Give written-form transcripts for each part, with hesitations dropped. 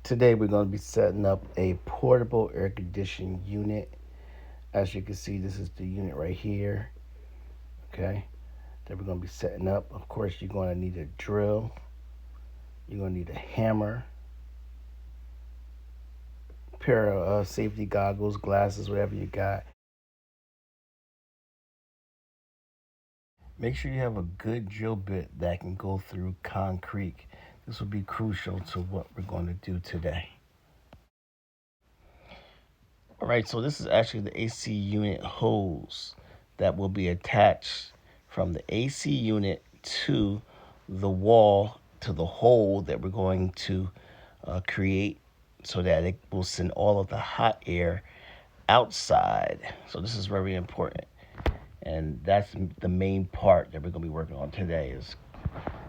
Today we're going to be setting up a portable air conditioning unit. As you can see, this is the unit right here. Okay, that we're going to be setting up. Of course, you're going to need a drill. You're going to need a hammer, pair of safety goggles, glasses, whatever you got. Make sure you have a good drill bit that can go through concrete. This will be crucial to what we're going to do today. All right, so this is actually the AC unit hose that will be attached from the AC unit to the wall, to the hole that we're going to create so that it will send all of the hot air outside. So this is very important. And that's the main part that we're going to be working on today, is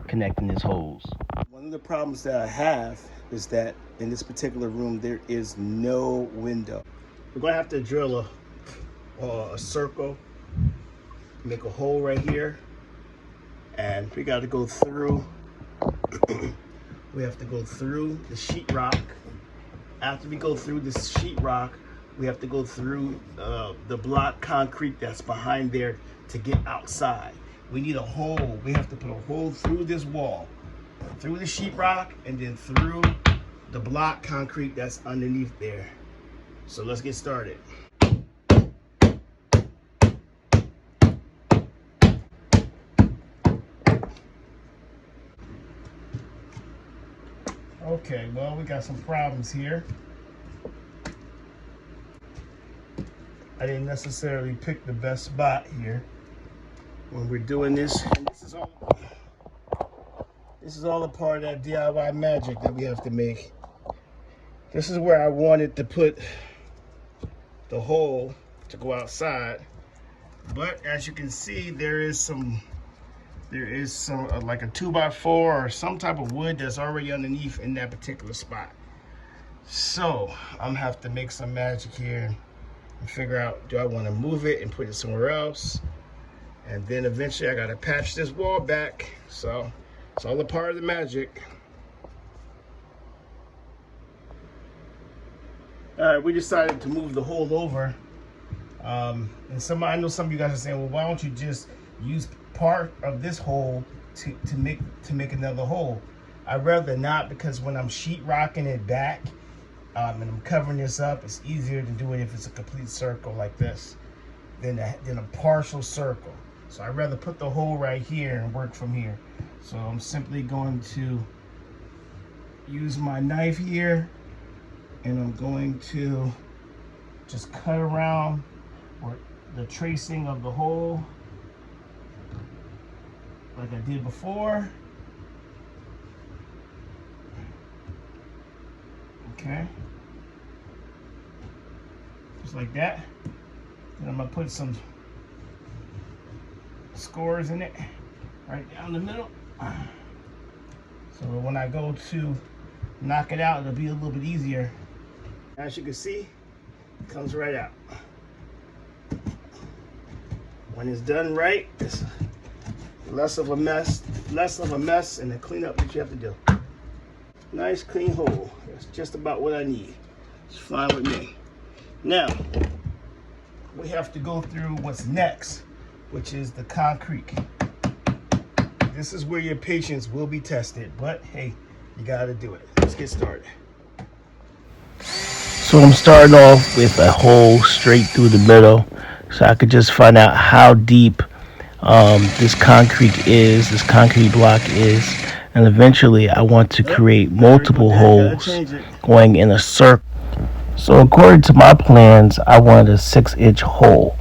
connecting this hose. One of the problems that I have is that in this particular room, there is no window. We're going to have to drill a circle, make a hole right here, and we got to go through, we have to go through the sheetrock. After we go through the sheetrock, we have to go through the block concrete that's behind there to get outside. We need a hole. We have to put a hole through this wall, through the sheetrock, and then through the block concrete that's underneath there. So let's get started. Okay, well, we got some problems here. I didn't necessarily pick the best spot here when we're doing this. And this is all a part of that DIY magic that we have to make. This is where I wanted to put the hole to go outside, but as you can see, there is some like a 2x4 or some type of wood that's already underneath in that particular spot. So I'm gonna have to make some magic here and figure out, do I want to move it and put it somewhere else? And then eventually I gotta patch this wall back. So it's all a part of the magic. All right, we decided to move the hole over. And I know some of you guys are saying, well, why don't you just use part of this hole to make another hole? I'd rather not, because when I'm sheetrocking it back and I'm covering this up, it's easier to do it if it's a complete circle like this than a partial circle. So I'd rather put the hole right here and work from here. So I'm simply going to use my knife here, and I'm going to just cut around the tracing of the hole like I did before. Okay, just like that. Then I'm gonna put some scores in it right down the middle, so when I go to knock it out, it'll be a little bit easier. As you can see, it comes right out. When it's done right, it's less of a mess and the cleanup that you have to do. Nice clean hole. That's just about what I need. It's fine with me. Now, we have to go through what's next, which is the concrete. This is where your patience will be tested, but hey, you gotta do it. Let's get started. So I'm starting off with a hole straight through the middle, so I could just find out how deep this concrete block is, and eventually I want to create multiple holes going in a circle. So according to my plans, I wanted a 6-inch hole,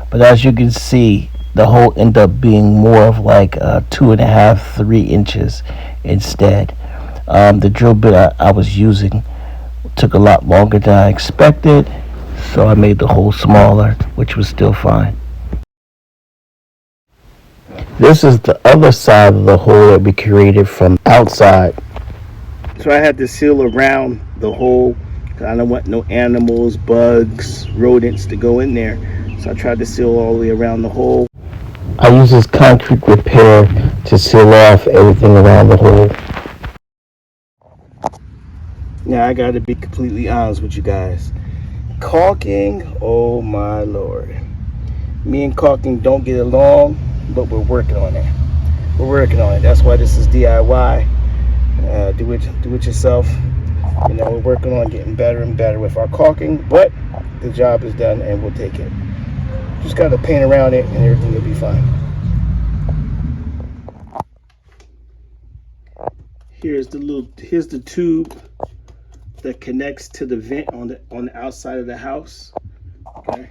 but as you can see, the hole ended up being more of like 2.5, 3 inches instead. The drill bit I was using took a lot longer than I expected, so I made the hole smaller, which was still fine. This is the other side of the hole that we created from outside. So I had to seal around the hole because I don't want no animals, bugs, rodents to go in there. So I tried to seal all the way around the hole. I use this concrete repair to seal off everything around the hole. Now I gotta be completely honest with you guys. Caulking, oh my lord. Me and caulking don't get along, but we're working on it. We're working on it. That's why this is DIY. Do it yourself. You know, we're working on getting better and better with our caulking, but the job is done and we'll take it. Just gotta paint around it and everything will be fine. Here's the tube that connects to the vent on the outside of the house. Okay.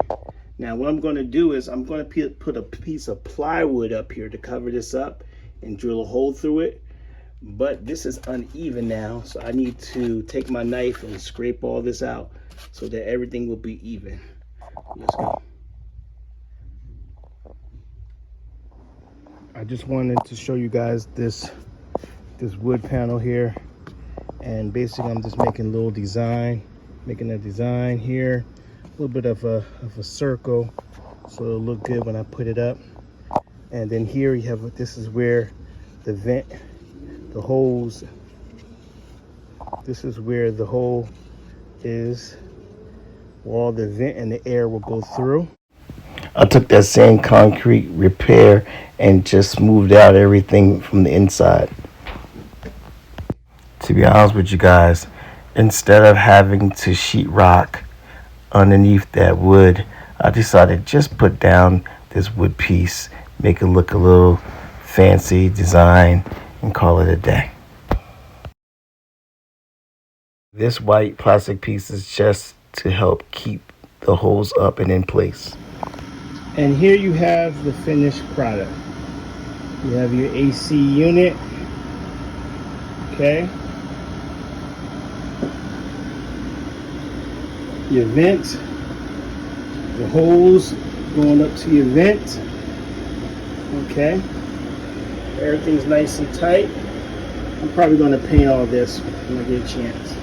Now what I'm going to do is I'm going to put a piece of plywood up here to cover this up and drill a hole through it. But this is uneven now, so I need to take my knife and scrape all this out so that everything will be even. Let's go. I just wanted to show you guys this wood panel here, and basically I'm just making a little design, making a design here, a little bit of a circle so it'll look good when I put it up. And then here you have, this is where the vent, the holes, this is where the hole is, where all the vent and the air will go through. I took that same concrete repair and just smoothed out everything from the inside. To be honest with you guys, instead of having to sheetrock underneath that wood, I decided just put down this wood piece, make it look a little fancy design, and call it a day. This white plastic piece is just to help keep the holes up and in place. And here you have the finished product. You have your AC unit, okay? Your vent, the holes going up to your vent, okay? Everything's nice and tight. I'm probably going to paint all this when I get a chance.